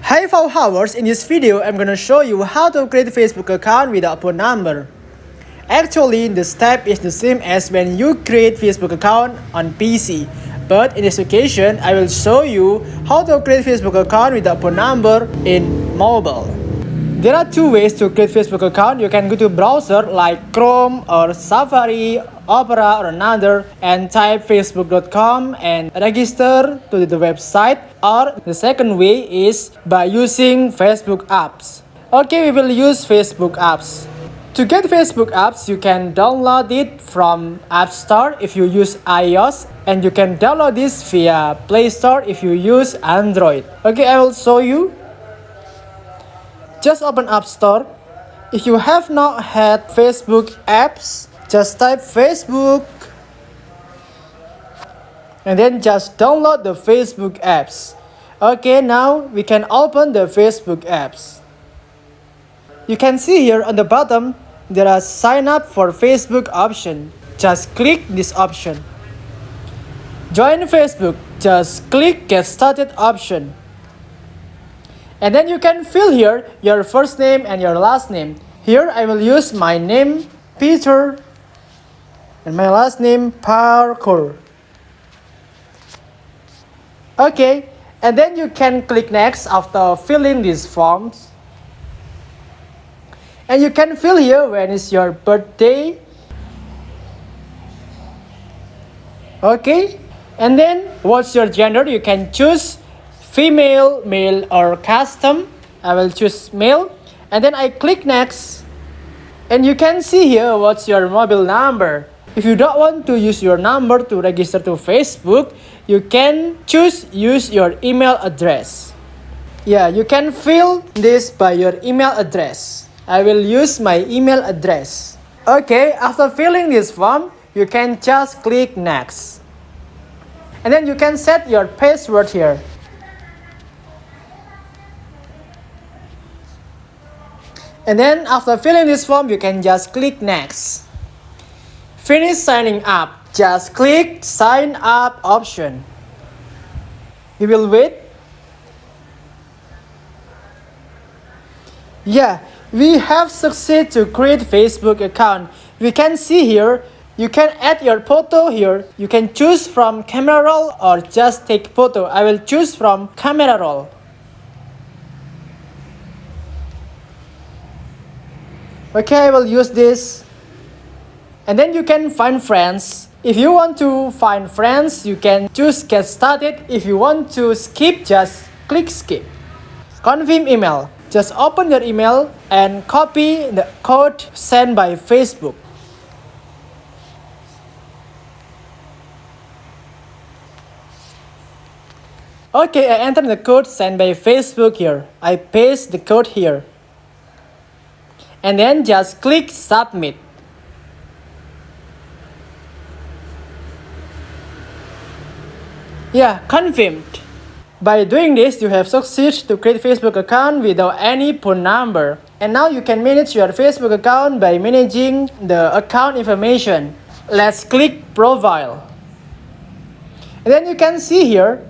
Hi Fauhowers, in this video I'm gonna show you how to create a Facebook account without phone number. Actually, the step is the same as when you create Facebook account on PC. But in this occasion, I will show you how to create Facebook account without phone number in mobile. There are two ways to create Facebook account. You can go to browser like Chrome or Safari, Opera or another and type facebook.com and register to the website. Or the second way is by using Facebook apps. Okay, we will use Facebook apps. To get Facebook apps, you can download it from App Store if you use iOS, and you can download this via Play Store if you use Android. Okay, I will show you. Just open App Store. If you have not had Facebook apps, just type Facebook and then just download the Facebook apps. Okay, now we can open the Facebook apps. You can see here on the bottom there are sign up for Facebook option. Just click this option. Join Facebook. Just click get started option. And then you can fill here your first name and your last name. Here I will use my name Peter and my last name Parkour. Okay, and then you can click next after filling these forms. And you can fill here when is your birthday. Okay, and then what's your gender? You can choose female, male or custom. I will choose male and then I click next and you can see here what's your mobile number. If you don't want to use your number to register to Facebook, you can choose use your email address. Yeah, you can fill this by your email address. I will use my email address. Okay, after filling this form, you can just click next. And then you can set your password here. And then after filling this form, you can just click next. Finish signing up. Just click sign up option. You will wait. Yeah, we have succeeded to create Facebook account. We can see here, you can add your photo here. You can choose from camera roll or just take photo. I will choose from camera roll. Okay, I will use this. And then you can find friends. If you want to find friends, you can choose get started. If you want to skip, just click skip. Confirm email. Just open your email and copy the code sent by Facebook. Okay, I enter the code sent by Facebook here. I paste the code here. And then just click submit. Yeah, confirmed. By doing this, you have succeeded to create Facebook account without any phone number. And now you can manage your Facebook account by managing the account information. Let's click profile. And then you can see here,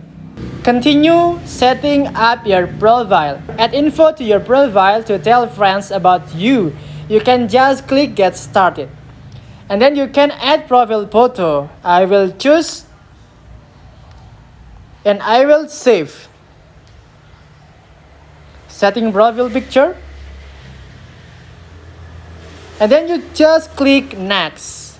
continue setting up your profile. Add info to your profile to tell friends about you. You can just click get started. And then you can add profile photo. I will choose and I will save. Setting profile picture. And then you just click next.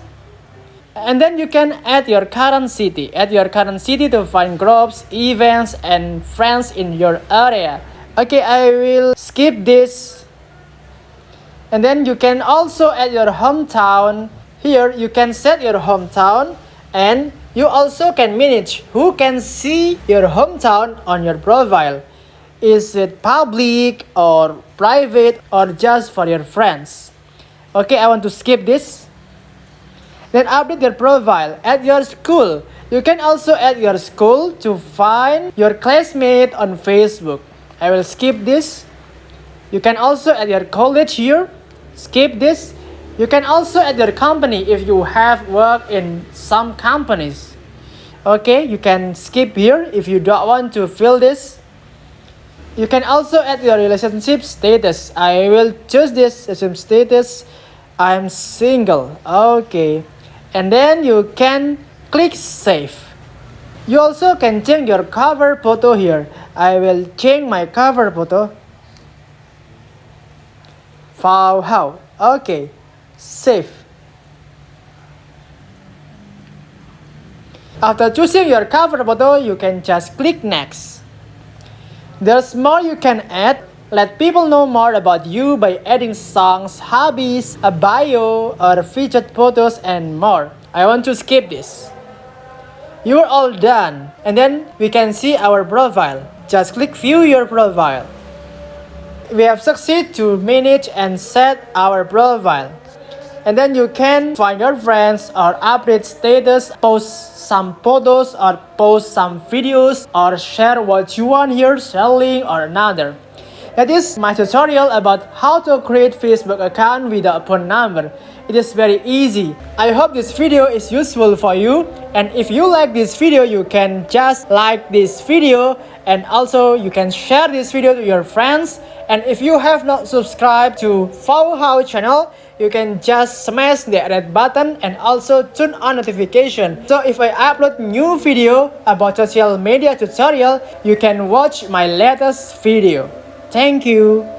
And then you can add your current city. Add your current city to find groups, events, and friends in your area. Okay, I will skip this. And then you can also add your hometown. Here you can set your hometown and you also can manage who can see your hometown on your profile. Is it public or private or just for your friends? Okay, I want to skip this. Then update your profile. Add your school. You can also add your school to find your classmate on Facebook. I will skip this. You can also add your college here. Skip this. You can also add your company if you have worked in some companies. Okay, you can skip here if you don't want to fill this. You can also add your relationship status. I will choose this relationship status. I'm single. Okay. And then you can click save. You also can change your cover photo here. I will change my cover photo. Fauhow. Okay. Save. After choosing your cover photo, you can just click next. There's more you can add. Let people know more about you by adding songs, hobbies, a bio, or featured photos, and more. I want to skip this. You're all done. And then we can see our profile. Just click view your profile. We have succeeded to manage and set our profile. And then you can find your friends or update status, post some photos or post some videos or share what you want here, selling or another. That is my tutorial about how to create Facebook account without a phone number. It is very easy. I hope this video is useful for you, and if you like this video, you can just like this video, and also you can share this video to your friends. And if you have not subscribed to Fauhow channel, you can just smash the red button and also turn on notification. So if I upload new video about social media tutorial, you can watch my latest video. Thank you.